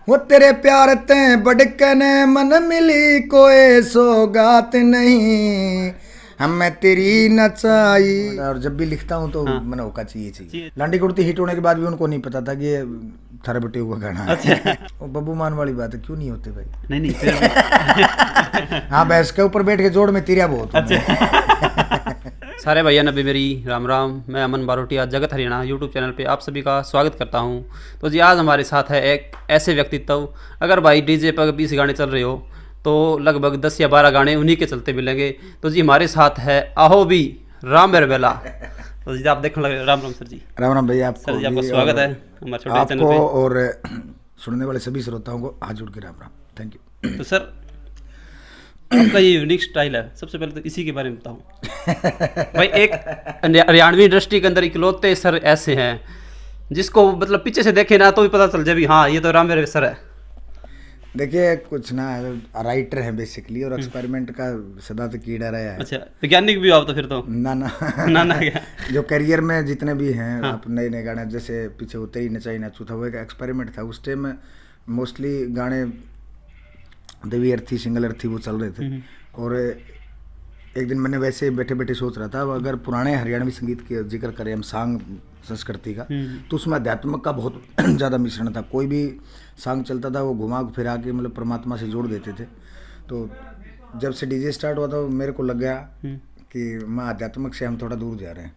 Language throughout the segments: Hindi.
वो तेरे प्यार ते बड़कने मन मिली कोई सौगात नहीं, हमें तेरी नचाई। और जब भी लिखता हूँ तो मन होका चाहिए। लांडी कुर्ती हिट होने के बाद भी उनको नहीं पता था कि ये थारे बटे हुआ गाना है। अच्छा। वो बब्बू मान वाली बात है, क्यों नहीं होते भाई? नहीं फिर हाँ, भैंस के ऊपर बैठ के जोड़ में तिरिया बहुत। अच्छा। सारे भैया नबी मेरी राम राम। मैं अमन बारोटिया जगत हरियाणा यूट्यूब चैनल पे आप सभी का स्वागत करता हूं। तो जी आज हमारे साथ है एक ऐसे व्यक्तित्व, अगर भाई डीजे पर 20 गाने चल रहे हो तो लगभग 10 या 12 गाने उन्हीं के चलते मिलेंगे। तो जी हमारे साथ है आहो भी राम बेरबेला। तो जी आप देखने लगे। राम राम सर जी। राम राम भैया, आपको सर जी आपका स्वागत है हमारे छोटे चैनल पे, पे और सुनने वाले सभी श्रोताओं को हाथ जोड़ के राम राम, थैंक यू। तो सर आपका ये यूनिक स्टाइल है, सबसे पहले तो इसी के बारे में बताऊं। भाई एक हरियाणवी इंडस्ट्री के अंदर इकलौते सर ऐसे हैं जिसको मतलब पीछे से देखे ना तो भी पता चल जाए भी हाँ ये तो राम मेरे सर है। देखिए कुछ ना, राइटर है बेसिकली, और एक्सपेरिमेंट का सदा तो कीड़ा रहा है। अच्छा, वैज्ञानिक भी हो आप तो फिर तो? ना ना ना क्या? जो करियर में जितने भी हैं, हाँ। आप नए नए गाने, जैसे पीछे वो तेरी नचाई नाचू था, वो एक एक्सपेरिमेंट था। उस टाइम में मोस्टली गाने देवी अर्थी सिंगल अर्थी वो चल रहे थे। और एक दिन मैंने वैसे बैठे बैठे सोच रहा था, अगर पुराने हरियाणवी संगीत के जिक्र करें हम, सांग संस्कृति का, तो उसमें अध्यात्म का बहुत ज़्यादा मिश्रण था। कोई भी सांग चलता था वो घुमा फिरा के मतलब परमात्मा से जोड़ देते थे। तो जब से डीजे स्टार्ट हुआ तो मेरे को लग गया कि मैं आध्यात्मिक से हम थोड़ा दूर जा रहे हैं।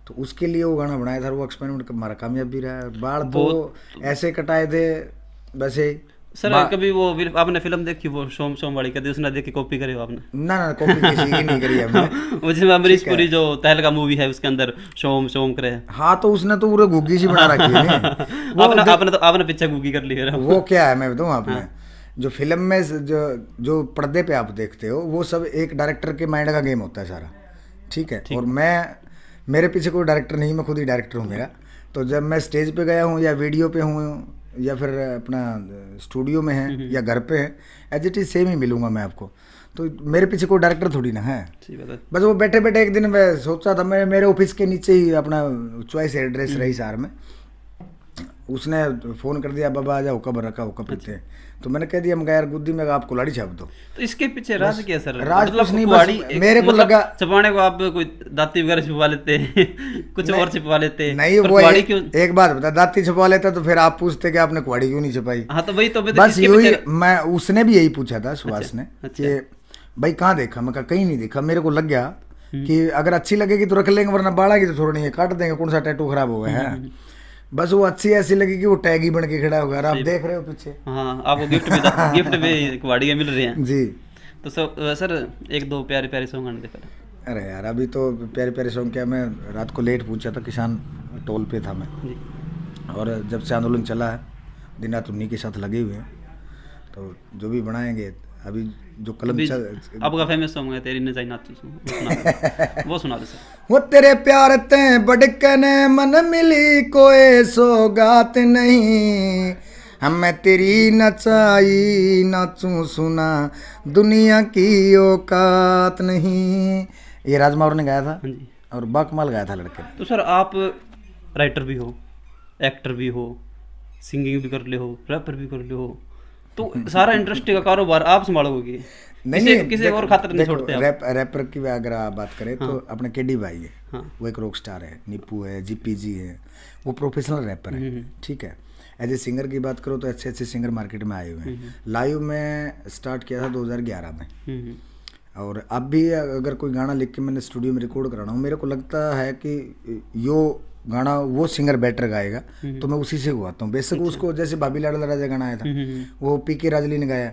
तो उसके लिए वो गाना बनाया था, वो एक्सपेरिमेंट हमारा कामयाब भी रहा। बाल तो ऐसे कटाए थे वैसे। सर कभी वो आपने फिल्म देखी वो सोम सोम वाली, कभी उसने देख के कॉपी करे हो आपने? ना ना, कॉपी किसी की नहीं करी हमने। वो जिसमें अमरीश पुरी जो तहलका मूवी है उसके अंदर सोम सोम करे। हाँ, तो उसने तो पूरे गुग्गी सी बना रखी है। आपने पीछे गुग्गी कर ली है। वो क्या है मैं बताऊँ आपने, जो फिल्म में जो पर्दे पे आप देखते हो वो सब एक डायरेक्टर के माइंड का गेम होता है सारा, ठीक है। और मेरे पीछे कोई डायरेक्टर नहीं, मैं खुद ही डायरेक्टर हूँ मेरा। तो जब मैं स्टेज पे गया हूँ या वीडियो पे हूँ या फिर अपना स्टूडियो में है या घर पे है, एज इट इज सेम ही मिलूंगा मैं आपको। तो मेरे पीछे कोई डायरेक्टर थोड़ी ना है। बस वो बैठे बैठे एक दिन मैं सोचा था, मैं मेरे ऑफिस के नीचे ही अपना चॉइस एड्रेस रही सार में, उसने फ़ोन कर दिया, बाबा आ जाओ, कब रखा हो कब पीते हैं। तो मैंने कह दिया, मैं यार गुद्दी में आपको लाड़ी छाप दो। तो इसके पीछे राज क्या सर? राज कुछ नहीं, बस मेरे को लगा छपाने को आप कोई दाती वगैरह छुपा लेते कुछ और छुपा लेते नहीं। वो एक बात बता, दाती छुपा लेता तो फिर आप पूछते कि आपने कुआड़ी क्यों नहीं छुपाई? हाँ तो वही तो बस यही मैं, उसने भी यही पूछा था सुभाष ने कि भाई कहाँ देखा? मैं कहा कहीं नहीं देखा। मेरे को लग गया कि अगर अच्छी लगेगी तो रख लेंगे, वरना बाढ़ागी तो छोड़नी है, काट देंगे, कौन सा टैटू खराब हो गया है। बस वो अच्छी ऐसी लगी कि वो टैग ही बन के खड़ा होगा। आप देख रहे हो पीछे। हाँ, आपको गिफ्ट में कुआड़ियाँ मिल रही हैं जी। तो सर एक दो प्यारे प्यारे सॉन्ग आने दे। अरे यार अभी तो प्यारे प्यारे सॉन्ग क्या, मैं रात को लेट पूछा था, किसान टोल पे था मैं जी। और जब से आंदोलन चला है दिन रात उन्हीं के साथ लगे हुए हैं। तो जो भी बनाएंगे, अभी जो कलम आपका फेमस सॉन्ग है तेरी नचाई नाचू, वो सुना दे सर। वो तेरे प्यार ते बड़कने मन मिली कोई सौगात नहीं, हमें तेरी नचाई नाचू सुना दुनिया की औकात नहीं। ये राजमावर ने गाया था और बाकमाल गाया था लड़के ने। तो सर आप राइटर भी हो, एक्टर भी हो, सिंगिंग भी कर ले हो, रैपर भी कर ले हो, तो सारा इंडस्ट्री का कारोबार आप संभालोगे? नहीं, किसी और खातर नहीं छोड़ते आप? रैपर की अगर आप बात करें तो अपने केडी भाई है, वो एक रॉक स्टार है, निप्पू है, जीपीजी है, वो प्रोफेशनल रैपर है, ठीक है। एज ए सिंगर की बात करो तो अच्छे अच्छे सिंगर मार्केट में आए हुए हैं। लाइव में स्टार्ट किया था 2011 में, और अब भी अगर कोई गाना लिख के मैंने स्टूडियो में रिकॉर्ड कराना हूँ, मेरे को लगता है कि यो गाना वो सिंगर बेटर गाएगा तो मैं उसी से गुवाता हूँ। बेशक उसको, जैसे भाभी लाडला राजा गाना आया था वो पीके राजली ने गाया,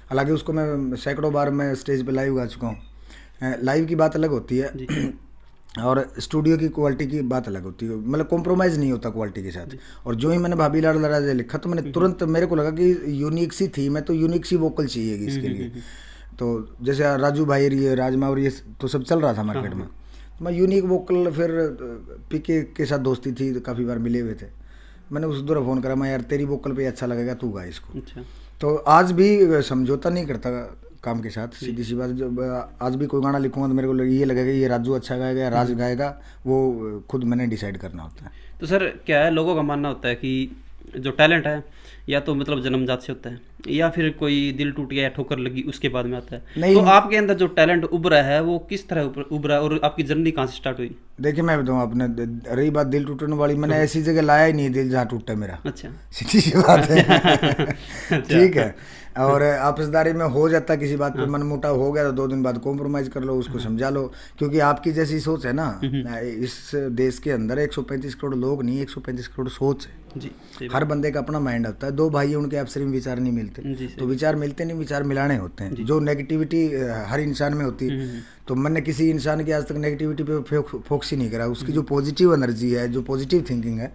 हालांकि उसको मैं सैकड़ों बार मैं स्टेज पे लाइव गा चुका हूँ। लाइव की बात अलग होती है और स्टूडियो की क्वालिटी की बात अलग होती है, मतलब कॉम्प्रोमाइज़ नहीं होता क्वालिटी के साथ। और जो ही मैंने भाभी लाडला राजा लिखा तो मैंने तुरंत, मेरे को लगा कि यूनिक सी थी, मैं तो यूनिक सी वोकल चाहिएगी इसके लिए। तो जैसे राजू भाई, ये राजमा और ये तो सब चल रहा था मार्केट में, तो मैं यूनिक वोकल, फिर पीके के साथ दोस्ती थी तो काफ़ी बार मिले हुए थे, मैंने उस दौरान फ़ोन करा, मैं यार तेरी वोकल पे अच्छा लगेगा, तू गा इसको। अच्छा। तो आज भी समझौता नहीं करता काम के साथ, सीधी सी बात। जब आज भी कोई गाना लिखूंगा तो मेरे को ये लगेगा ये राजू अच्छा गाएगा या राज गाएगा, वो खुद मैंने डिसाइड करना होता है। तो सर क्या है, लोगों का मानना होता है कि जो टैलेंट है या तो मतलब जन्मजात से होता है, या फिर कोई दिल टूट गया या ठोकर लगी उसके बाद में आता है? नहीं। तो आपके अंदर जो टैलेंट उभरा है वो किस तरह उभरा है और आपकी जर्नी कहाँ से स्टार्ट हुई? देखिए मैं बताऊँ, आपने रही बात दिल टूटने वाली, मैंने ऐसी जगह लाया ही नहीं दिल जहाँ टूटा मेरा। अच्छा। सीधी सी बात है। ठीक है। और आपसदारी में हो जाता है किसी बात पे मनमुटाव हो गया तो 2 दिन बाद कॉम्प्रोमाइज कर लो, उसको समझा लो, क्योंकि आपकी जैसी सोच है ना, इस देश के अंदर 135 करोड़ लोग नहीं, 135 करोड़ सोच है जी। हर बंदे का अपना माइंड होता है। 2 भाई उनके आपस में विचार नहीं मिलते, तो विचार मिलते नहीं, विचार मिलाने होते हैं। जो नेगेटिविटी हर इंसान में होती है, तो मैंने किसी इंसान की आज तक नेगेटिविटी पे फोकस ही नहीं करा। उसकी जो पॉजिटिव एनर्जी है, जो पॉजिटिव थिंकिंग है,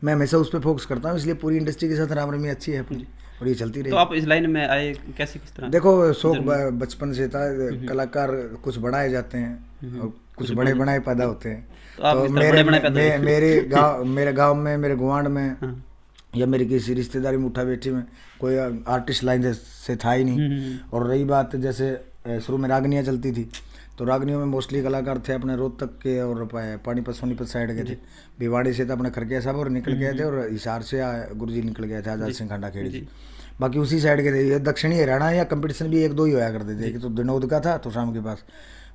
मैं हमेशा उस पर फोकस करता हूँ। इसलिए पूरी इंडस्ट्री के साथ राम रमी अच्छी है अपनी, और ये चलती रही। तो आप इस लाइन में आए कैसे, किस तरह? देखो शौक बचपन से था, कलाकार कुछ बढ़ाए जाते हैं और कुछ बड़े बनाए पैदा होते हैं। तो मेरे गांव में, मेरे गुआंढ में या मेरी किसी रिश्तेदारी में उठा बैठी में कोई आर्टिस्ट लाइन से था ही नहीं। और रही बात, जैसे शुरू में रागनियाँ चलती थी, तो रागनियों में मोस्टली कलाकार थे अपने रोहतक के और पानीपत सोनीपत साइड के थे। भिवाड़ी से तो अपने खरकिया साहब और निकल गए थे, और हिसार से गुरुजी निकल गए थे, आजाद सिंह खांडा खेड़ी जी, बाकी उसी साइड के थे। ये दक्षिणी हरियाणा या कंपटीशन भी 1-2 ही होया करते थे। एक तो दिनोद का था तो शाम के पास,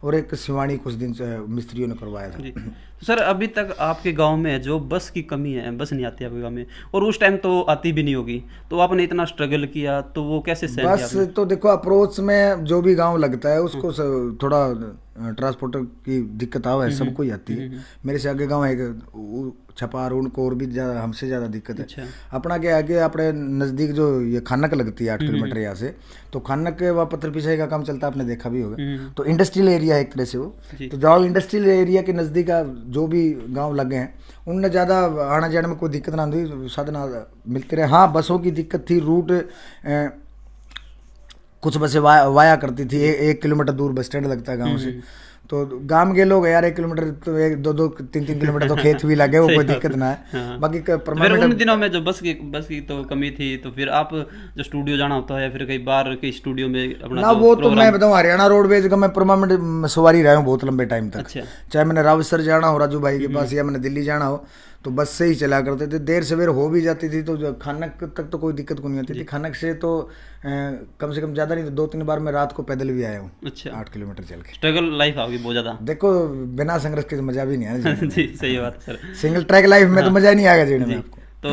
और एक सिवानी कुछ दिन से मिस्त्रियों ने करवाया था। तो सर अभी तक आपके गांव में जो बस की कमी है, बस नहीं आती आपके गांव में, और उस टाइम तो आती भी नहीं होगी, तो आपने इतना स्ट्रगल किया तो वो कैसे सहन किया? बस तो देखो, अप्रोच में जो भी गांव लगता है उसको थोड़ा ट्रांसपोर्टर की दिक्कत आवा है, सबको ही आती है। मेरे से आगे गांव है छपार, उनको और भी ज़्यादा, हमसे ज़्यादा दिक्कत है। अच्छा। अपना क्या आगे अपने नज़दीक जो ये खानक लगती है 8 किलोमीटर यहाँ से, तो खानक व पत्थर पिसाई का काम चलता है, आपने देखा भी होगा। तो इंडस्ट्रियल एरिया है एक तरह से वो। तो जहाँ इंडस्ट्रियल एरिया के नज़दीक जो भी गांव लगे हैं, उनने ज़्यादा आना जाने में कोई दिक्कत ना हुई, साधन मिलते रहे। हाँ, बसों की दिक्कत थी, रूट कुछ बसें वाया करती थी, 1 किलोमीटर दूर बस स्टैंड लगता है गाँव से। तो गांव के लोग यार 1 किलोमीटर तो 1-2 3-3 किलोमीटर तो खेत भी लगे, वो कोई दिक्कत ना है। हाँ। बाकी फिर उन दिनों में जो बस की तो कमी थी, तो फिर आप जो स्टूडियो जाना होता है, फिर कई बार के स्टूडियो में अपना ना, वो तो मैं बताऊँ हरियाणा रोडवेज का मैं परमानेंट सवारी रहा हूँ बहुत लंबे टाइम तक। अच्छा। चाहे मैंने रावतसर जाना हो राजू भाई के पास, या मैंने दिल्ली जाना हो, तो बस से ही चला करते थे। देर सवेर हो भी जाती थी, तो खानक तक तो कोई दिक्कत को नहीं होती थी। खानक से तो कम से कम ज़्यादा नहीं तो 2-3 बार मैं रात को पैदल भी आया हूँ। अच्छा। 8 किलोमीटर चल के। स्ट्रगल लाइफ होगी बहुत ज़्यादा। देखो बिना संघर्ष के मजा भी नहीं आया जी, सही बात सर। सिंगल ट्रैक लाइफ में तो मजा ही नहीं आएगा जीने में आपको। तो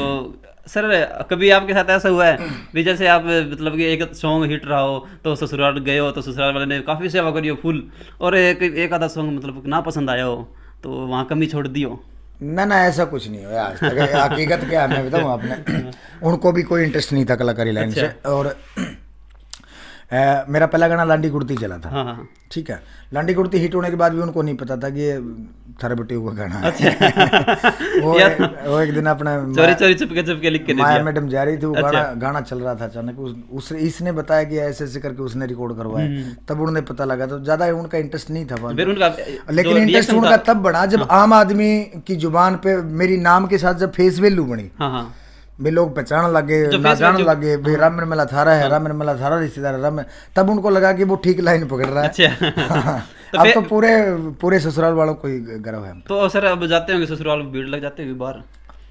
सर कभी आपके साथ ऐसा हुआ है भी जैसे आप मतलब कि एक सॉन्ग हिट रहा हो, तो ससुराल गए हो, तो ससुराल वाले ने काफ़ी सेवा करी हो फुल, और एक आधा सॉन्ग मतलब ना पसंद आया हो, तो वहाँ कमी छोड़ दी हो? ना, ऐसा कुछ नहीं हुआ आज तक। हकीकत क्या है मैं बताऊँ आपने, उनको भी कोई इंटरेस्ट नहीं था कलाकारी लाइन से। और मेरा पहला गाना लांडी कुर्ती चला था। हाँ। ठीक है। लांडी कुर्ती हिट होने के बाद भी उनको नहीं पता था कि ये थरबटी का गाना है। अच्छा। वो एक दिन अपना चोरी चुपके लिख के माया मैडम जा रही थी, वो गाना चल रहा था, अचानक इसने बताया कि ऐसे करके उसने रिकॉर्ड करवाया, तब उन्हें पता लगा। तो ज्यादा उनका इंटरेस्ट नहीं था, लेकिन इंटरेस्ट उनका तब बढ़ा जब आम आदमी की जुबान पे मेरी नाम के साथ जब फेस वैल्यू बनी। भी लोग पहचान लगे, नाचान लगे, भाई राम निर्मला थारा है, राम निर्मला थारा रिश्तेदार राम, तब उनको लगा कि वो ठीक लाइन पकड़ रहा है। अच्छा। अब तो पूरे ससुराल वालों को ही गर्व है। तो सर अब जाते होंगे ससुराल, भीड़ लग जाते होंगे बाहर?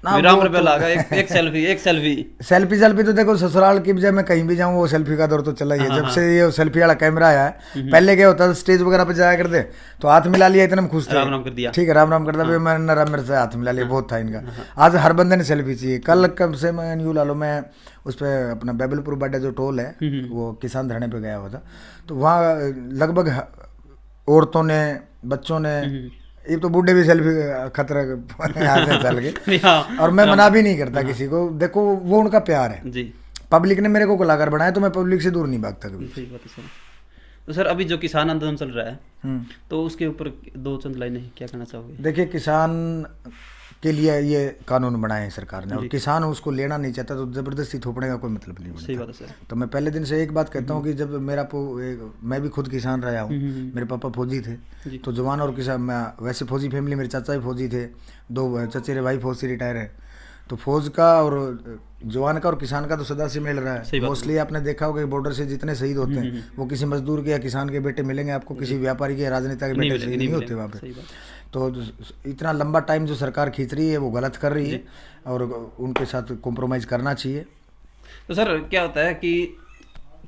एक सेल्फी तो देखो ससुराल की बजाय मैं कहीं भी जाऊँ वो सेल्फी का दौर तो चला ही है। जब से ये सेल्फी वाला कैमरा आया है, पहले क्या होता था स्टेज वगैरह पे जाया करते तो हाथ मिला लिया, इतना खुश थे, राम कर दिया, ठीक है, राम करता, मैंने राम मेरे से हाथ मिला लिया, बहुत था इनका। आज हर बंदे ने सेल्फी चाहिए। कल कम से मैं यूँ ला लो, मैं उस पर अपना बैबलपुर बाड्डा जो टोल है, वो किसान धरने पे गया हुआ था, तो वहाँ लगभग औरतों ने, बच्चों ने, ये तो बूढ़े भी सेल्फी खतरा चल गए। और मैं मना भी नहीं करता किसी को, देखो वो उनका प्यार है जी। पब्लिक ने मेरे को कलाकार बनाया, तो मैं पब्लिक से दूर नहीं भागता कभी। सही बात है सर। तो सर अभी जो किसान आंदोलन चल रहा है, तो उसके ऊपर 2 चंद लाइनें क्या कहना चाहोगे? देखिए, किसान के लिए ये कानून बनाए हैं सरकार ने, और किसान उसको लेना नहीं चाहता तो जबरदस्ती थोपने का कोई मतलब नहीं बनता। सही बात है सर। तो मैं पहले दिन से एक बात कहता हूँ कि जब मैं भी खुद किसान रहा हूँ, मेरे पापा फौजी थे, तो जवान और किसान, मैं वैसे फौजी फैमिली, मेरे चाचा भी फौजी थे, 2 चचेरे भाई फौज से रिटायर है, तो फौज का और जवान का और किसान का तो सदा से मिल रहा है। मोस्टली आपने देखा होगा कि बॉर्डर से जितने शहीद होते हैं वो किसी मजदूर के या किसान के बेटे मिलेंगे आपको, किसी व्यापारी के या राजनेता के बेटे शहीद नहीं होते वहाँ पे। तो इतना लंबा टाइम जो सरकार खींच रही है वो गलत कर रही है, और उनके साथ कॉम्प्रोमाइज़ करना चाहिए। तो सर क्या होता है कि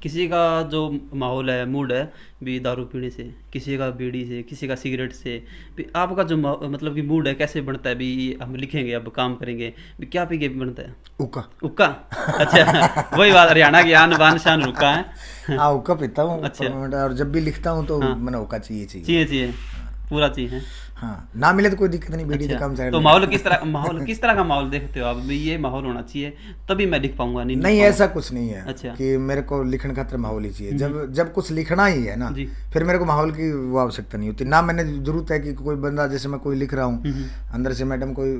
किसी का जो माहौल है, मूड है भी दारू पीने से, किसी का बीड़ी से, किसी का सिगरेट से, भी आपका जो मतलब कि मूड है कैसे बनता है भी हम लिखेंगे अब काम करेंगे भी क्या पी के बनता है? उक्का। उक्का। अच्छा वही बात, हरियाणा की आन बान शान रुका है। हाँ उक्का पीता हूँ। अच्छा। और जब भी लिखता हूँ तो हाँ। मैंने उक्का चाहिए चाहिए। चाहिए चाहिए, पूरा चाहिए। हाँ ना मिले तो कोई दिक्कत नहीं, बीड़ी अच्छा, तो कम तो माहौल किस तरह का माहौल देखते हो आप भी ये माहौल होना चाहिए तभी मैं लिख पाऊंगा? नहीं नहीं लिख ऐसा कुछ नहीं है। अच्छा। कि मेरे को लिखने खातिर माहौल ही चाहिए। जब कुछ लिखना ही है ना, जी। फिर मेरे को माहौल की वो आवश्यकता नहीं होती ना। मैंने जरूरत है कि कोई बंदा, जैसे मैं कोई लिख रहा हूँ अंदर से मैडम कोई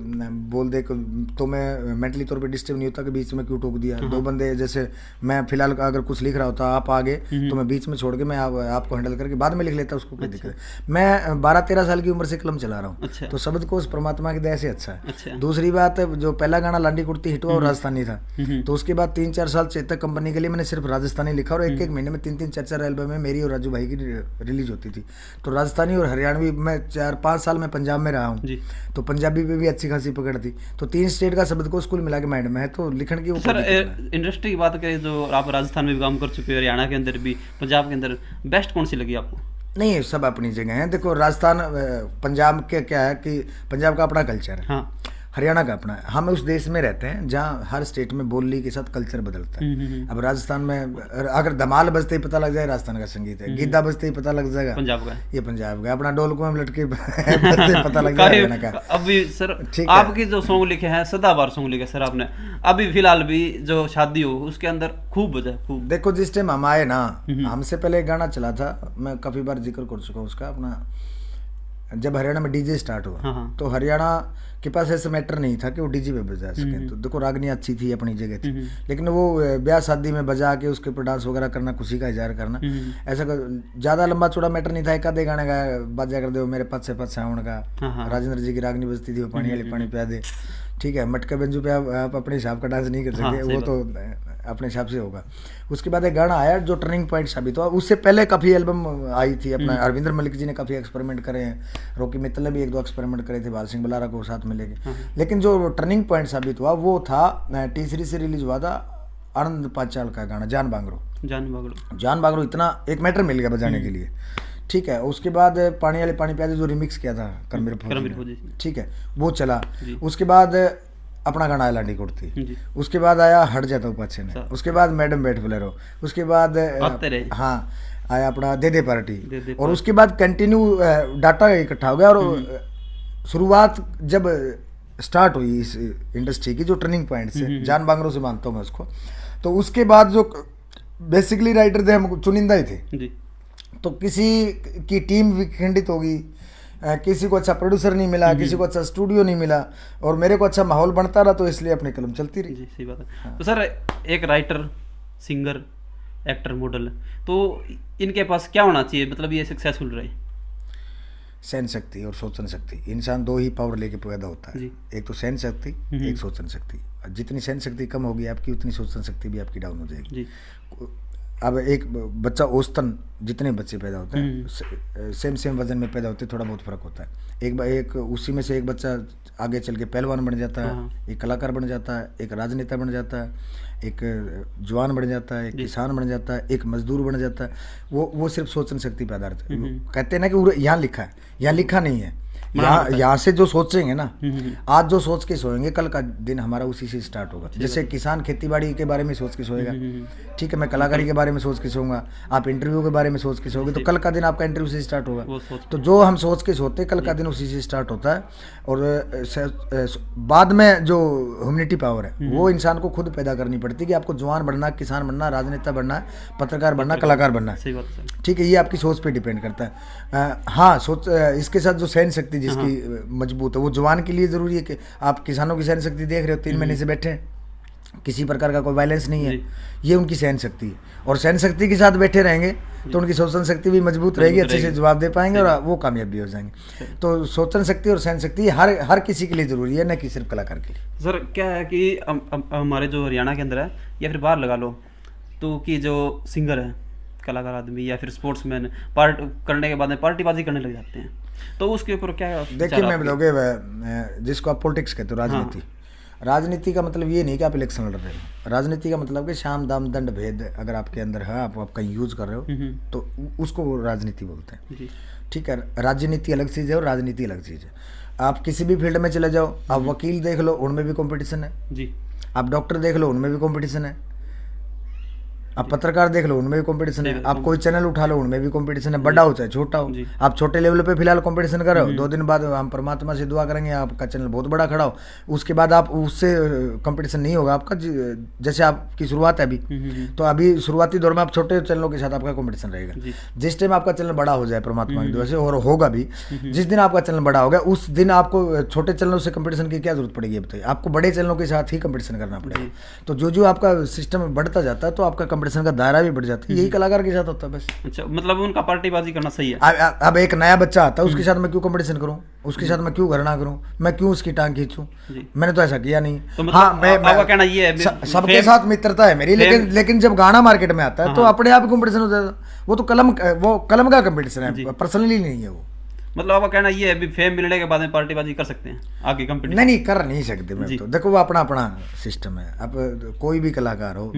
बोल दे तो मैं मेंटली तौर पे डिस्टर्ब नहीं होता कि बीच में क्यों टोक दिया। दो बंदे, जैसे मैं फिलहाल अगर कुछ लिख रहा होता आप आगे तो मैं बीच में छोड़ के मैं आपको हैंडल करके बाद में लिख लेता, उसको कोई दिक्कत है। मैं 12-13 साल की उम्र से कलम चला रहा हूँ। अच्छा। तो शब्द कोश परमात्मा की दया से अच्छा है। अच्छा। दूसरी बात, जो पहला गाना लांडी कुर्ती हिट हुआ वो राजस्थानी था। तो उसके बाद 3-4 साल चेतक कंपनी के लिए मैंने सिर्फ राजस्थानी लिखा, और एक महीने में 3-3 4-4 एल्बम में मेरी और राजू भाई की रिलीज होती थी। तो राजस्थानी और हरियाणवी, मैं 4-5 साल में पंजाब में रहा हूँ, तो पंजाबी पे भी अच्छी खासी पकड़ थी। तो 3 स्टेट का शब्द को स्कूल मिला के माइंड में है, तो लिखण की सर इंडस्ट्री की बात करें, जो आप राजस्थान में भी काम कर चुके हो, हरियाणा के अंदर भी, पंजाब के अंदर, बेस्ट कौन सी लगी आपको? नहीं, सब अपनी जगह है। देखो राजस्थान, पंजाब के क्या है कि पंजाब का अपना कल्चर है। हाँ। हरियाणा का अपना है। हम उस देश में रहते हैं जहाँ हर स्टेट में बोली के साथ कल्चर बदलता है। अब राजस्थान में अगर धमाल बजते ही पता लग जाए राजस्थान का संगीत है, गीता बजते ही पता लग जाएगा पंजाब का, ये पंजाब का। अपना ढोलकों में लटके बजते पता लग जाएगा हरियाणा का। अभी सर आपके जो सॉन्ग लिखे हैं, सदाबहार सॉन्ग लिखे सर आपने, अभी फिलहाल भी जो शादी हो उसके अंदर खूब बजा, खूब। देखो जिस टाइम हम आए ना, हमसे पहले एक गाना चला था, मैं काफी बार जिक्र कर चुका हूँ उसका, अपना जब हरियाणा में डीजे स्टार्ट हुआ। हाँ। तो हरियाणा के पास ऐसा मैटर नहीं था कि वो डीजे पे बजा सके। तो देखो रागनी अच्छी थी, अपनी जगह थी, लेकिन वो ब्याह शादी में बजा के उसके ऊपर डांस वगैरह करना, खुशी का इजहार करना, ऐसा ज्यादा लंबा चौड़ा मैटर नहीं था। एक आधे गाने का बाजा कर दो, मेरे पद से पद सावण का, राजेंद्र जी की रागनी बजती थी, वो पानी वाली पानी पिया दे, ठीक है। मटके बंजू पे आप अपने हिसाब का डांस नहीं कर सकते। वो तो अपने हिसाब से होगा। उसके बाद एक गाना आया जो टर्निंग पॉइंट साबित हुआ। उससे पहले काफ़ी एल्बम आई थी, अपना अरविंदर मलिक जी ने काफ़ी एक्सपेरिमेंट करे हैं, रॉकी मित्तल ने भी 1-2 एक्सपेरिमेंट करे थे बाल सिंह बलारा को साथ में लेके। लेकिन जो टर्निंग पॉइंट साबित हुआ वो था टी-सीरीज से रिलीज हुआ था आनंद पांचाल का गाना जान बांगरो। जान बांगरो इतना एक मैटर मिल गया बजाने के लिए, ठीक है। उसके बाद पानी वाले पानी प्यादे जो रिमिक्स किया था करमीर फौजी, ठीक है, वो चला। उसके बाद अपना गाना आया लांडी कुर्ती, उसके बाद आया हट जाता हूँ पाछे में, उसके बाद मैडम बैठ बोलेरो, उसके बाद हाँ आया अपना दे दे पार्टी, और उसके बाद कंटिन्यू डाटा इकट्ठा हो गया। और शुरुआत जब स्टार्ट हुई इस इंडस्ट्री की, जो टर्निंग पॉइंट से, जान बांगरो से मानता हूँ मैं उसको, तो उसके बाद जो बेसिकली राइटर थे हम चुनिंदा ही थे। तो किसी की टीम विखंडित होगी, किसी को अच्छा प्रोड्यूसर नहीं मिला, किसी को अच्छा स्टूडियो नहीं मिला, और मेरे को अच्छा माहौल बनता रहा, तो इसलिए अपनी कलम चलती रही। जी सही बात है। हाँ। तो सर एक राइटर, सिंगर, एक्टर, मॉडल, तो इनके पास क्या होना चाहिए, मतलब ये सक्सेसफुल रहे? सहन शक्ति और सोचन शक्ति। इंसान 2 ही पावर लेके पैदा होता है, एक तो सहन शक्ति, एक सोचन शक्ति। जितनी सहन शक्ति कम होगी आपकी, उतनी सोचन शक्ति भी आपकी डाउन हो जाएगी। अब एक बच्चा औसतन जितने बच्चे पैदा होते हैं सेम वजन में पैदा होते हैं, थोड़ा बहुत फर्क होता है। एक उसी में से एक बच्चा आगे चल के पहलवान बन जाता है, एक कलाकार बन जाता है, एक राजनेता बन जाता है, एक जवान बन जाता है, एक किसान बन जाता है, एक मजदूर बन जाता है। वो सिर्फ सोचन शक्ति पे आधारित है। कहते हैं ना कि यहाँ लिखा है, यहाँ लिखा नहीं है। यहाँ से जो सोचेंगे ना, आज जो सोच के सोएंगे, कल का दिन हमारा उसी से स्टार्ट होगा। जैसे किसान खेती बाड़ी के बारे में सोच के सोएगा, ठीक है, मैं कलाकारी के बारे में सोच के सोऊंगा, आप इंटरव्यू के बारे में सोच के सोओगे, तो कल का दिन आपका इंटरव्यू से स्टार्ट होगा। तो जो हम सोच के सोते, कल का दिन उसी से स्टार्ट होता है। और बाद में जो ह्यूमनिटी पावर है वो इंसान को खुद पैदा करनी पड़ती है कि आपको जवान बनना, किसान बनना, राजनेता बनना, पत्रकार बनना, कलाकार बनना, ठीक है। ये आपकी सोच पे डिपेंड करता है। हाँ, सोच इसके साथ जो सहन शक्ति जिसकी मजबूत है, वो जवान के लिए जरूरी है। कि आप किसानों की सहन शक्ति देख रहे हो, 3 महीने से बैठे हैं, किसी प्रकार का कोई वायलेंस नहीं है, ये उनकी सहन शक्ति है। और सहन शक्ति के साथ बैठे रहेंगे तो उनकी सोचन शक्ति भी मजबूत रहेगी, अच्छे से जवाब दे पाएंगे और वो कामयाब भी हो जाएंगे। तो सोचन शक्ति और सहन शक्ति हर किसी के लिए जरूरी है, न कि सिर्फ कलाकार के लिए। सर क्या है कि हमारे जो हरियाणा के अंदर है या फिर बाहर लगा लो, तो कि जो सिंगर है, कलाकार आदमी या फिर स्पोर्ट्समैन, पार्ट करने के बाद में पार्टीबाजी करने लग जाते हैं, तो उसके ऊपर क्या? देखिए मैं बताओगे, जिसको आप पॉलिटिक्स कहते हो, राजनीति, राजनीति का मतलब ये नहीं कि आप इलेक्शन लड़ रहे हो। राजनीति का मतलब कि शाम दाम दंड भेद अगर आपके अंदर है, आप कहीं यूज कर रहे हो तो उसको राजनीति बोलते हैं। ठीक है, राजनीति अलग चीज़ है और राजनीति अलग चीज़ है। आप किसी भी फील्ड में चले जाओ, आप वकील देख लो, उनमें भी कंपटीशन है जी। आप डॉक्टर देख लो, उनमें भी कंपटीशन है। आप पत्रकार देख लो, उनमें भी कंपटीशन है। आप कोई चैनल उठा लो, उनमें भी कंपटीशन है, बड़ा हो चाहे छोटा हो। आप छोटे लेवल पे फिलहाल कंपटीशन कर रहे हो, 2 दिन बाद हम परमात्मा से दुआ करेंगे आपका चैनल बहुत बड़ा खड़ा हो, उसके बाद आप उससे कंपटीशन नहीं होगा आपका। जैसे आपकी शुरुआत है अभी, तो अभी शुरुआती दौर में आप छोटे चैनलों के साथ आपका कंपटीशन रहेगा। जिस टाइम आपका चैनल बड़ा हो जाए परमात्मा की दुआ से, और होगा भी, जिस दिन आपका चैनल बड़ा होगा उस दिन आपको छोटे चैनलों से कंपटीशन की क्या जरूरत पड़ेगी? बताइए, आपको बड़े चैनलों के साथ ही कंपटीशन करना पड़ेगा। तो जो आपका सिस्टम बढ़ता जाता है तो आपका कंपटीशन का दायरा भी बढ़ जाता है। यही कलाकार के साथ होता है बस। अच्छा, मतलब उनका पार्टीबाजी करना सही है। अब एक नया बच्चा आता है, उसके साथ मैं क्यों कंपटीशन करूं? उसके साथ मैं क्यों घरना करूं? मैं क्यों उसकी टांग खींचूं? मैंने तो ऐसा किया नहीं। तो मतलब हाँ, मैं कहना ये है, सबके साथ मित्रता है मेरी, लेकिन जब गाना मार्केट में आता है तो अपने आप कंपटीशन हो जाता है। वो तो कलम का कंपटीशन है, पर्सनली नहीं है वो। मतलब आपका कहना ये है, फेम मिलने के बाद में पार्टीबाजी कर सकते हैं आगे कंपटीशन? नहीं, कर नहीं सकते। मैं तो देखो, वो अपना अपना सिस्टम है। अब कोई भी कलाकार हो,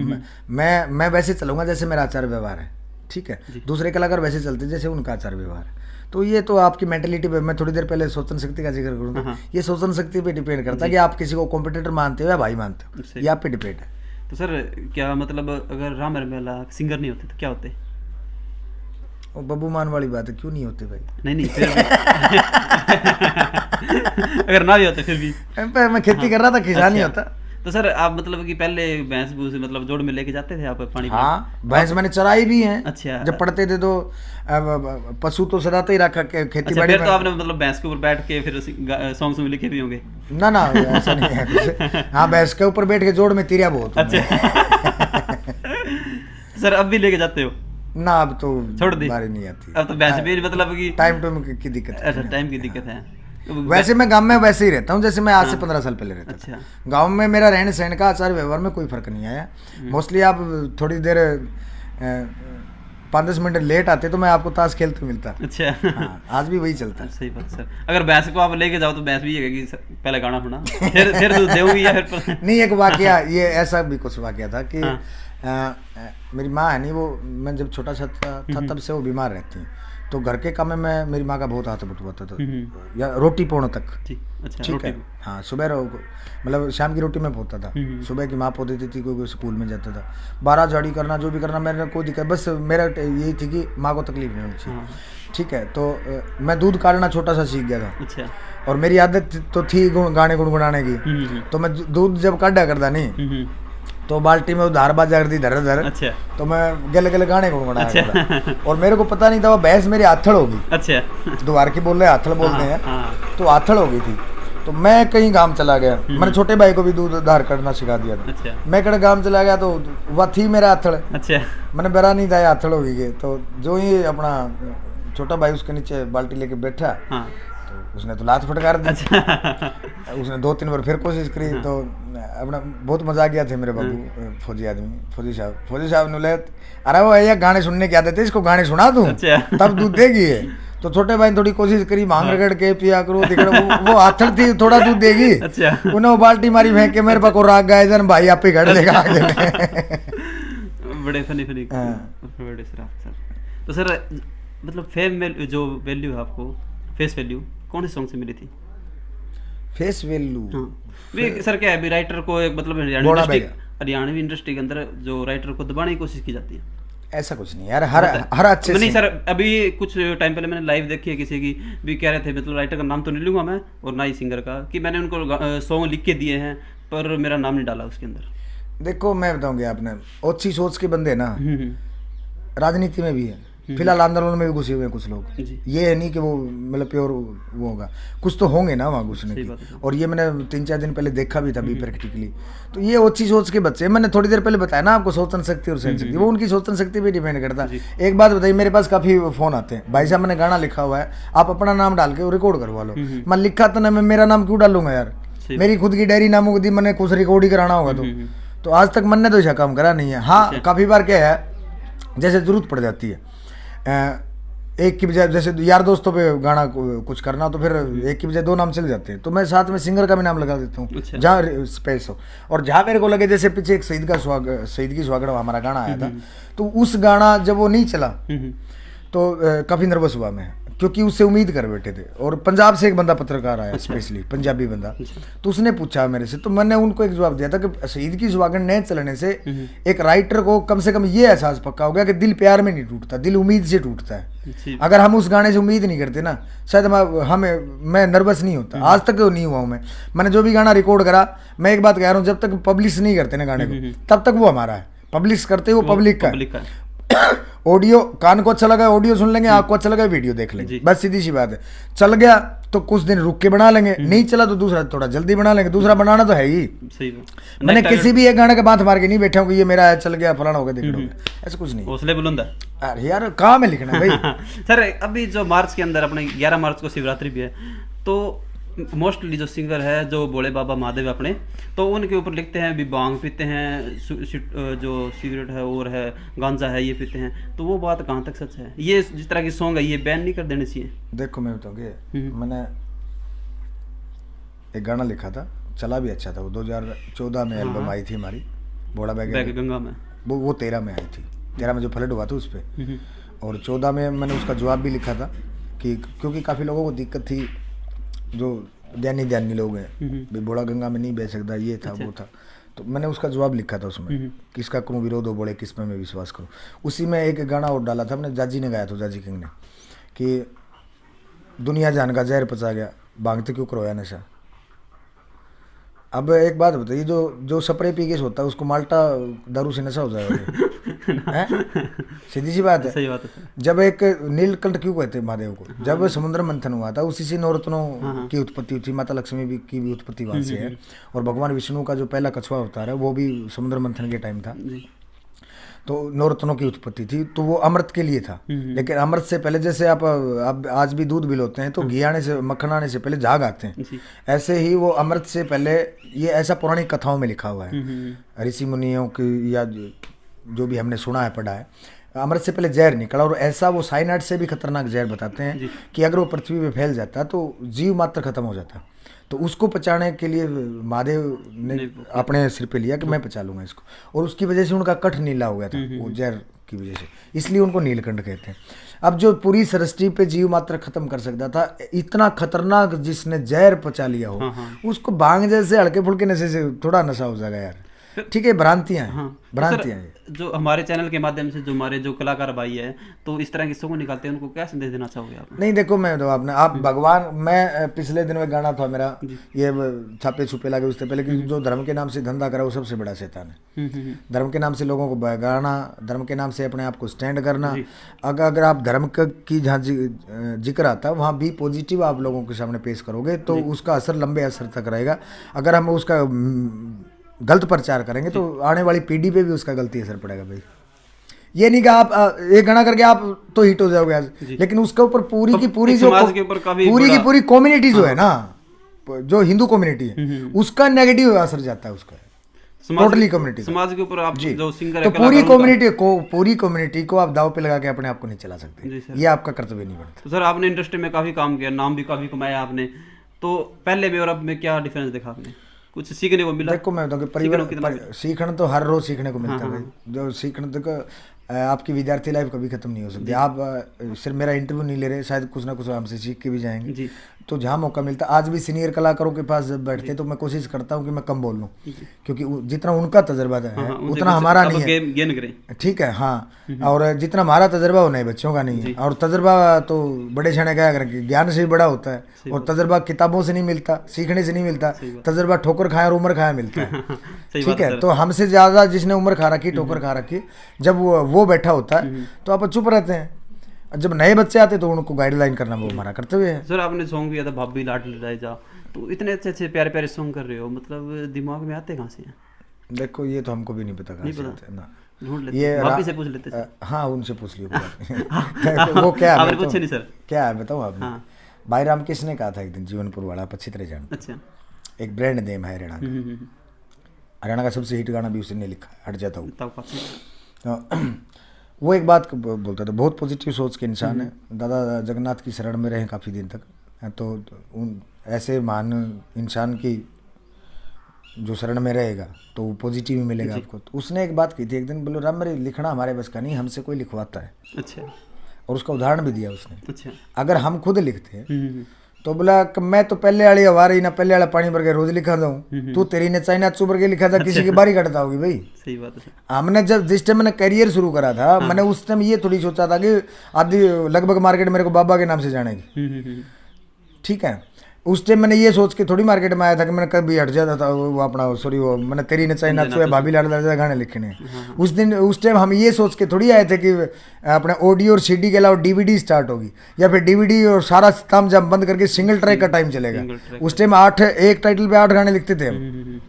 मैं वैसे चलूंगा जैसे मेरा आचार व्यवहार है। ठीक है, दूसरे कलाकार वैसे चलते हैं जैसे उनका आचार व्यवहार है। तो ये तो आपकी मेंटेलिटी पे, मैं थोड़ी देर पहले सोचन शक्ति का जिक्र करूँ, ये सोचन शक्ति पे डिपेंड करता है कि आप किसी को कॉम्पिटिटर मानते हो या भाई मानते हो, ये आप पे डिपेंड है। तो सर क्या मतलब अगर राम रमेला सिंगर नहीं होते तो क्या होते? बब्बू मान वाली बात है, क्यों नहीं होते भाई? नहीं फिर अगर ना भी होते फिर भी मैं खेती कर रहा था, खिसा नहीं होता। तो सर आप मतलब कि पहले भैंस भूस मतलब जोड़ में लेके जाते थे आप पानी? हाँ, भैंस मैंने चराई भी है। अच्छा, जब पढ़ते थे तो पशु तो सदाते ही रखा खेती बाड़ी में। तो आपने मतलब भैंस के ऊपर बैठ के फिर सॉन्ग्स में लिखे भी होंगे? ना ऐसा नहीं है। हाँ, भैंस के ऊपर बैठ के जोड़ में तिरिया बहुत। अच्छा सर अब भी लेके जाते हो? ना, अब तो छोड़ दी, बारी नहीं आती। अब तो भैंस भी मतलब कि टाइम की दिक्कत है। अच्छा, टाइम की दिक्कत है। वैसे मैं गांव में वैसे ही रहता हूँ जैसे मैं आज से 15 साल पहले रहता था। गांव में मेरा रहन सहन का आचार व्यवहार में कोई फर्क नहीं आया। मोस्टली आप थोड़ी देर 5-10 मिनट लेट आते तो मैं आपको ताश खेलते मिलता। अच्छा हाँ, आज भी वही चलता है। सही बात सर। अगर भैंस को आप लेके जाओ तो भैंस भी ये कहेगी पहले गाना सुना फिर दूध देऊंगी या फिर नहीं। एक वाकया ये ऐसा भी कुछ वाकया था कि मेरी माँ है नहीं, वो मैं जब छोटा सा था तब से वो बीमार रहती हैं, तो घर के काम में मेरी माँ का बहुत हाथ बटवाता था, या रोटी पोने तक। अच्छा, ठीक है। हाँ, सुबह मतलब शाम की रोटी में पोता था, सुबह की माँ पो देती थी, कोई स्कूल में जाता था, 12 झाड़ी करना जो भी करना, मेरे कोई दिक्कत, बस मेरा यही थी कि माँ को तकलीफ नहीं होनी चाहिए। ठीक है, तो मैं दूध काटना छोटा सा सीख गया था। अच्छा, और मेरी आदत तो थी गाने गुनगुनाने की, तो मैं दूध जब काटा करता नहीं तो बाल्टी में धार बाजा कर दी धर धर। अच्छा, तो मैं गले गले गाने गुनगुनाया। अच्छा, और मेरे को पता नहीं था वो भैंस मेरी आथड़ होगी। अच्छा, द्वार की बोल रहे आथड़ बोलते हैं, तो आथड़ हो गई थी। तो मैं कहीं गांव चला गया, मैंने छोटे भाई को भी दूध धार करना सिखा दिया था। अच्छा, मैं कहीं गांव चला गया तो वह थी मेरा आथड़। अच्छा, मैंने बेरा नहीं था आथड़ हो गई। तो जो ही अपना छोटा भाई उसके नीचे बाल्टी लेके बैठा, तो उसने तो लात फटकार दी। अच्छा, उसने 2-3 बार फिर कोशिश करी, तो अपना बहुत मजाक किया थे मेरे बाबू फौजी आदमी, फौजी साहब ने ले, अरे वो ये गाने सुनने की आदत है, इसको गाने सुना दूं तब दूध देगी है। तो छोटे भाई ने थोड़ी कोशिश करी, मांग रगड़ के पिया करो, वो आथड़ थी, थोड़ा दूध देगी। अच्छा, उन्हें वो बाल्टी मारी फेंक के मेरे पास को राग गाए जन भाई आप ही घर लेगा आगे। बड़े फनी बड़े सर। तो सर मतलब फेम में जो वैल्यू है आपको, फेस वैल्यू कौन से सॉन्ग से मिली थी? फेस वैल्यू सर क्या है, अभी राइटर को एक मतलब हरियाणवी इंडस्ट्री के अंदर जो राइटर को दबाने की कोशिश की जाती है, ऐसा कुछ नहीं यार, हर अच्छे नहीं सर। अभी कुछ टाइम पहले मैंने लाइव देखी है, किसी की भी कह रहे थे, मतलब राइटर का नाम तो नहीं लूंगा मैं और ना ही सिंगर का, कि मैंने उनको सॉन्ग लिख के दिए हैं पर मेरा नाम नहीं डाला उसके अंदर। देखो मैं बताऊंगा, आपने अच्छी सोच के बंदे ना राजनीति में भी है, फिलहाल आंदोलन में भी घुसे हुए हैं कुछ लोग। ये है नहीं कि वो मतलब प्योर वो होगा, कुछ तो होंगे ना वहाँ घुसने की। और ये मैंने 3-4 दिन पहले देखा भी था भी प्रैक्टिकली। तो ये अच्छी सोच के बच्चे, मैंने थोड़ी देर पहले बताया ना आपको, सोचन शक्ति और सहन शक्ति, वो उनकी सोचन शक्ति पे डिपेंड करता है। एक बात बताइए, मेरे पास काफी फोन आते हैं, भाई साहब मैंने गाना लिखा हुआ है, आप अपना नाम डाल के रिकॉर्ड करवा लो। मैं लिखा तो ना, मैं मेरा नाम क्यों डालूंगा यार, मेरी खुद की डायरी नामों को दी, मैंने कुछ रिकॉर्ड ही कराना होगा। तो आज तक मैंने तो ऐसा काम करा नहीं है। हाँ, काफी बार क्या है, जैसे जरूरत पड़ जाती है, एक की बजाय जैसे यार दोस्तों पे गाना कुछ करना हो तो फिर एक की बजाय 2 नाम चल जाते हैं, तो मैं साथ में सिंगर का भी नाम लगा देता हूँ अच्छा। जहाँ स्पेस हो। और जहाँ मेरे को लगे, जैसे पीछे एक शहीद की सुहागण हमारा गाना आया था, तो उस गाना जब वो नहीं चला तो काफ़ी नर्वस हुआ मैं, क्योंकि उससे उम्मीद कर बैठे थे। और पंजाब से एक बंदा पत्रकार आया, स्पेशली पंजाबी बंदा, तो उसने पूछा मेरे से, तो मैंने उनको एक जवाब दिया था कि शहीद की सुहागण न चलने से एक राइटर को कम से कम ये एहसास पक्का हो गया कि दिल प्यार में नहीं टूटता, दिल उम्मीद से टूटता है। अगर हम उस गाने से उम्मीद नहीं करते ना, शायद मैं नर्वस नहीं होता। आज तक नहीं हुआ हूँ मैंने जो भी गाना रिकॉर्ड करा, मैं एक बात कह रहा हूँ, जब तक पब्लिश नहीं करते ना गाने को, तब तक वो हमारा है। पब्लिश करते वो पब्लिक का ऑडियो कान को अच्छा लगा ऑडियो सुन लेंगे, आंख को अच्छा लगा वीडियो देख लेंगे, बस सीधी सी बात है। चल गया तो कुछ दिन रुक के बना लेंगे, नहीं चला तो दूसरा थोड़ा जल्दी बना लेंगे, दूसरा बनाना तो है ही। सही मैंने किसी भी एक गाने का बात मार के नहीं बैठा हूँ कि ये मेरा है, चल गया फलाना हो गया देख लो, ऐसा कुछ नहीं। हौसले बुलंद है। अरे यार कहाँ में लिखना भाई। सर अभी जो मार्च के अंदर अपने 11 मार्च को शिवरात्रि भी है, तो मोस्टली जो सिंगर है जो भोले बाबा महादेव अपने, तो उनके ऊपर लिखते हैं भी भांग पीते हैं, जो सिगरेट है और है गांजा है ये पीते हैं, तो वो बात कहाँ तक सच है? ये जिस तरह की सॉन्ग है ये बैन नहीं कर देने चाहिए? देखो मैं बताऊँगी, मैंने एक गाना लिखा था, चला भी अच्छा था, वो 2014 में एल्बम आई थी हमारी भोला बैग गंगा में, वो 13 में आई थी, 13 में जो फ्लड हुआ था उस पर, और 14 में मैंने उसका जवाब भी लिखा था कि क्योंकि काफ़ी लोगों को दिक्कत थी, जो ज्ञानी लोग हैं भी बूढ़ा गंगा में नहीं बह सकता, ये था वो था, तो मैंने उसका जवाब लिखा था उसमें, किसका करूँ विरोध हो बोले किस में मैं विश्वास करूँ। उसी में एक गाना और डाला था हमने, जाजी ने गाया था, जाजी किंग ने, कि दुनिया जान का जहर पचा गया, भांगते क्यों करवाया नशा। अब एक बात बताइए, जो स्प्रे पी के सोता है उसको माल्टा दारू से नशा हो जाएगा? सीधी सी बात है। सही बात है। जब एक नीलकंठ क्यों कहते हैं महादेव को, जब समुद्र मंथन हुआ था उसी से नवरत्नों की उत्पत्ति हुई थी, माता लक्ष्मी की भी उत्पत्ति वहां से है, और भगवान विष्णु का जो पहला कछुआ अवतार है वो भी समुद्र मंथन के टाइम था, तो नवरत्नों की उत्पत्ति थी, तो वो अमृत के लिए था। लेकिन अमृत से पहले जैसे आप आज भी दूध बिलोते हैं तो घी आने से, मक्खन आने से पहले झाग आते हैं, ऐसे ही वो अमृत से पहले, ये ऐसा पौराणिक कथाओं में लिखा हुआ है, ऋषि मुनियों की या जो भी हमने सुना है पढ़ा है, अमृत से पहले जहर निकला, और ऐसा वो साइनाइड से भी खतरनाक जहर बताते हैं कि अगर वो पृथ्वी पे फैल जाता तो जीव मात्र खत्म हो जाता, तो उसको पचाने के लिए महादेव ने अपने सिर पे लिया कि मैं पचा लूंगा इसको, और उसकी वजह से उनका कठ नीला हो गया था वो जहर की वजह से, इसलिए उनको नीलकंठ कहते हैं। अब जो पूरी सृष्टि पे जीव मात्र खत्म कर सकता था, इतना खतरनाक जिसने जहर पचा लिया हो, उसको भांग जैसे हल्के फुल्के नशे से थोड़ा नशा हो जाएगा यार, ठीक है, भ्रांतियां हैं। हाँ। भ्रांतियां हैं। जो हमारे चैनल के माध्यम से जो हमारे जो कलाकार भाई है, तो इस तरह के सॉन्ग निकालते हैं, उनको क्या संदेश देना चाहोगे आप? नहीं देखो, मैं तो आपने आप भगवान, मैं पिछले दिन में गाना था मेरा, ये छापे छुपे लगे उससे पहले, कि जो धर्म के नाम से धंधा करा वो सबसे बड़ा शैतान है। धर्म के नाम से लोगों को बहकाना, धर्म के नाम से अपने आप को स्टैंड करना, अगर आप धर्म की जहाँ जिक्र आता है वहाँ भी पॉजिटिव आप लोगों के सामने पेश करोगे तो उसका असर लंबे असर तक रहेगा। अगर हम उसका गलत प्रचार करेंगे तो आने वाली पीढ़ी पे भी उसका गलती असर पड़ेगा भाई। ये नहीं कि आप एक गाना करके आप तो हिट हो जाओगे आज, लेकिन उसके ऊपर पूरी की पूरी जो पूरी कम्युनिटी जो है ना, जो हिंदू कम्युनिटी है, उसका नेगेटिव असर जाता है उसका, टोटली कम्युनिटी समाज के ऊपर। आप जो सिंगर तो पूरी कम्युनिटी को आप दाव पे लगा के अपने आप को नहीं चला सकते, ये आपका कर्तव्य नहीं बनता। तो सर आपने इंडस्ट्री में काफी काम किया, नाम भी काफी कमाया आपने, तो पहले में और अब में क्या डिफरेंस देखा आपने? कुछ सीखने को मिला? देखो मैं बताऊँ कि परिवार सीखना तो हर रोज सीखने को मिलता है भाई, जो सीखने तक आपकी विद्यार्थी लाइफ कभी खत्म नहीं हो सकती। आप सिर्फ मेरा इंटरव्यू नहीं ले रहे, शायद कुछ ना कुछ हमसे सीख के भी जाएंगे, तो जहाँ मौका मिलता, आज भी सीनियर कलाकारों के पास जब बैठते तो मैं कोशिश करता हूँ कि मैं कम बोल लूँ, क्योंकि जितना उनका तजर्बा है उतना हमारा नहीं है, ठीक है। हाँ, और जितना हमारा तजर्बा हो नए बच्चों का नहीं है, और तजर्बा तो बड़े क्षण क्या करेंगे, ज्ञान से भी बड़ा होता है, और तजर्बा किताबों से नहीं मिलता, सीखने से नहीं मिलता, तजर्बा ठोकर खाया और उम्र खाया मिलता है, ठीक है। तो हमसे ज्यादा जिसने उम्र खा रखी, ठोकर खा रखी, जब वो बैठा होता है तो आप चुप रहते हैं, जब नए बच्चे आते तो उनको गाइडलाइन करना वो हमारा कर्तव्य है। सर आपने सॉन्ग किया था भाभी लाड लड़ाई जा, तो इतने अच्छे अच्छे प्यारे प्यारे सॉन्ग कर रहे हो, मतलब दिमाग में आते कहाँ से हैं? देखो ये तो हमको भी नहीं पता कहाँ से आते ना, ढूंढ लेते, ये भाभी से पूछ लेते। हाँ उनसे पूछ लियो। वो क्या है पूछे नहीं सर, क्या है बताऊँ आपने? भाई रामकृष्ण ने कहा था एक दिन, जीवनपुर वाला, आप अच्छी तरह जानते। अच्छा, एक ब्रांड नेम है हरियाणा का, हरियाणा का सबसे हिट गाना भी उसने लिखा, हट जाता हूँ। वो एक बात बोलता था, बहुत पॉजिटिव सोच के इंसान है। दादा जगन्नाथ की शरण में रहे काफ़ी दिन तक, तो उन ऐसे महान इंसान की जो शरण में रहेगा तो वो पॉजिटिव ही मिलेगा आपको। तो उसने एक बात की थी एक दिन, बोलो राम मेरे लिखना हमारे बस का नहीं, हमसे कोई लिखवाता है। अच्छा। और उसका उदाहरण भी दिया उसने। अच्छा। अगर हम खुद लिखते हैं तो बोला कि मैं तो पहले वाली हवा रही ना, पहले वाला पानी भर के रोज लिखा जाऊँ, तू तेरी ने चाइना चू भर के लिखा था, किसी की बारी कटता होगी भाई। सही बात है। हमने जब जिस टाइम मैंने करियर शुरू करा था, मैंने उस टाइम ये थोड़ी सोचा था कि आधी लगभग मार्केट मेरे को बाबा के नाम से जानेगी। ठीक है, उस टाइम मैंने ये सोच के थोड़ी मार्केट में आया था कि मैंने कभी हट जाता था वो अपना सॉरी वो मैंने तेरी ने चाइना चू है भाभी लाड लाड गाने लिखने। उस टाइम हम ये सोच के थोड़ी आए थे कि अपने ऑडियो और सीडी के अलावा डीवीडी स्टार्ट होगी, या फिर डीवीडी और सारा काम जब बंद करके सिंगल ट्रैक का टाइम चलेगा। उस टाइम एक टाइटल पे 8 गाने लिखते थे हम।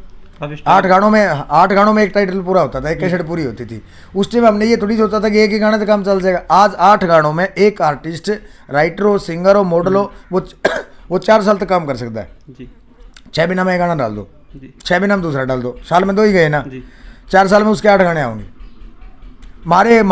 8 गानों में एक टाइटल पूरा होता था, एक कैसेट पूरी होती थी। उस टाइम हमने ये थोड़ी सोचा था कि एक ही गाने से काम चल जाएगा। आज 8 गानों में एक आर्टिस्ट, राइटर हो, सिंगर हो, मॉडल हो, वो 4 साल तक काम कर सकता है जी। 6 महीना में एक गाना डाल दो, 6 महीना में दूसरा डाल दो, साल में 2 ही गए ना, 4 साल में उसके 8 गाने आएंगे। माने